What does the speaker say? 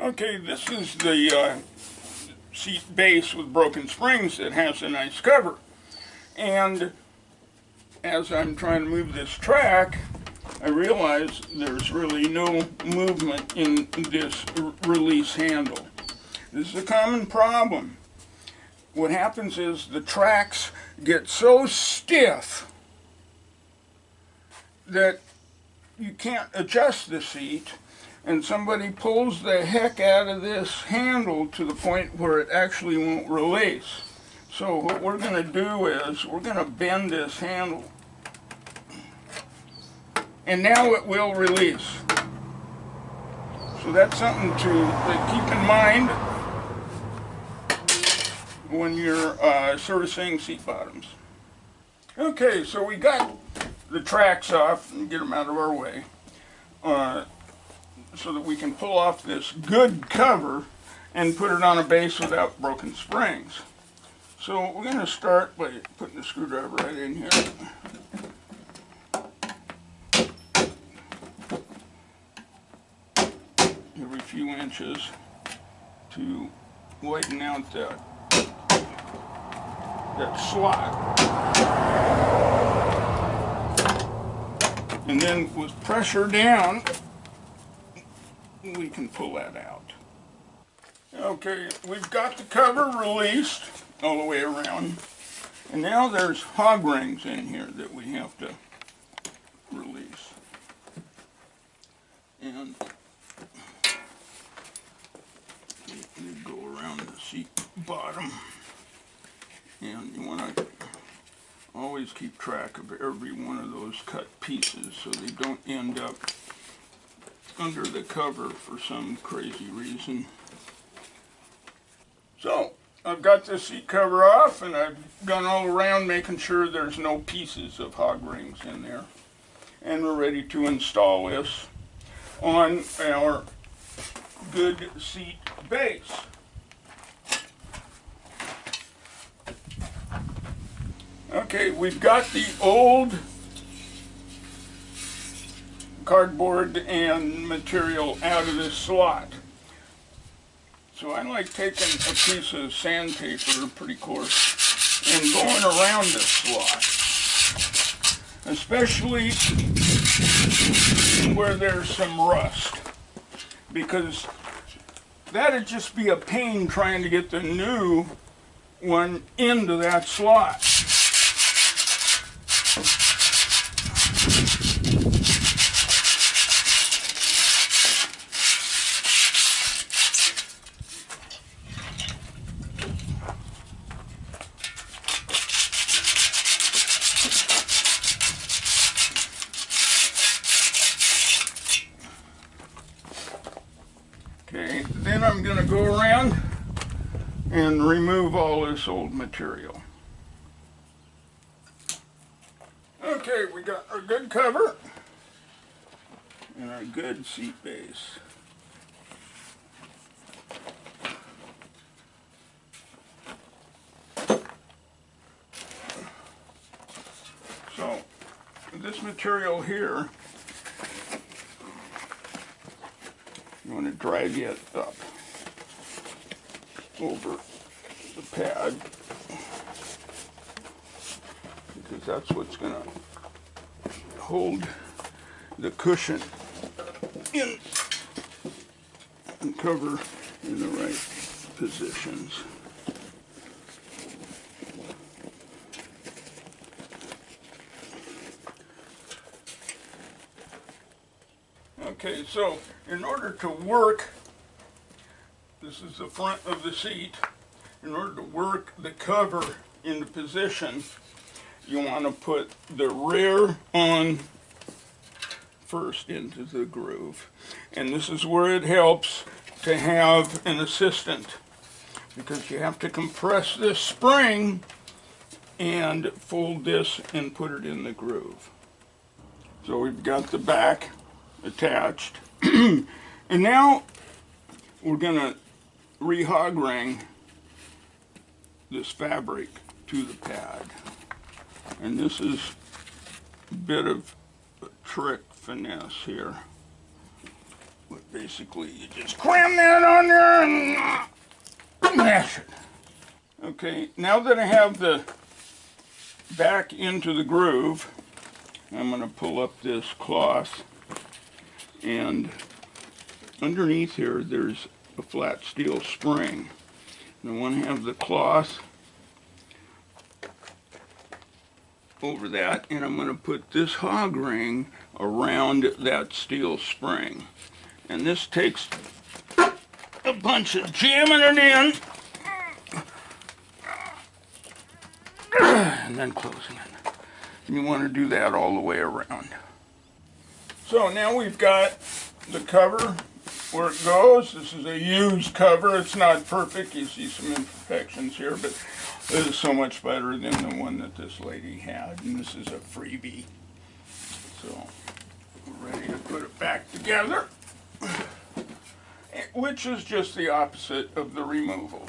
Okay, this is the seat base with broken springs that has a nice cover. And as I'm trying to move this track, I realize there's really no movement in this release handle. This is a common problem. What happens is the tracks get so stiff that you can't adjust the seat, and somebody pulls the heck out of this handle to the point where it actually won't release. So what we're going to do is we're going to bend this handle, and now it will release. So that's something to keep in mind when you're servicing seat bottoms. Okay, so we got the tracks off and get them out of our way so that we can pull off this good cover and put it on a base without broken springs. So we're going to start by putting the screwdriver right in here. Every few inches to widen out that slot. And then with pressure down, we can pull that out. Okay, we've got the cover released all the way around. And now there's hog rings in here that we have to release. And you go around the seat bottom. And you want to always keep track of every one of those cut pieces so they don't end up under the cover for some crazy reason. So I've got the seat cover off, and I've gone all around making sure there's no pieces of hog rings in there. And we're ready to install this on our good seat base. Okay, we've got the old cardboard and material out of this slot. So I like taking a piece of sandpaper, pretty coarse, and going around this slot, especially where there's some rust, because that'd just be a pain trying to get the new one into that slot. Okay, then I'm going to go around and remove all this old material. Okay, we got our good cover and our good seat base. So, this material here, you want to drag it up over the pad, because that's what's going to hold the cushion in and cover in the right positions. Okay, so in order to work, this is the front of the seat, in order to work the cover into position, you want to put the rear on first into the groove. And this is where it helps to have an assistant, because you have to compress this spring and fold this and put it in the groove. So we've got the back attached. And now we're going to re-hog ring this fabric to the pad. And this is a bit of a trick finesse here. But basically, you just cram that on there and mash it. Okay, now that I have the back into the groove, I'm going to pull up this cloth, and underneath here there's a flat steel spring. And I want to have the cloth over that, and I'm going to put this hog ring around that steel spring. And this takes a bunch of jamming it in and then closing it. And you want to do that all the way around. So now we've got the cover where it goes. This is a used cover. It's not perfect. You see some imperfections here, but it is so much better than the one that this lady had. And this is a freebie. So we're ready to put it back together, which is just the opposite of the removal.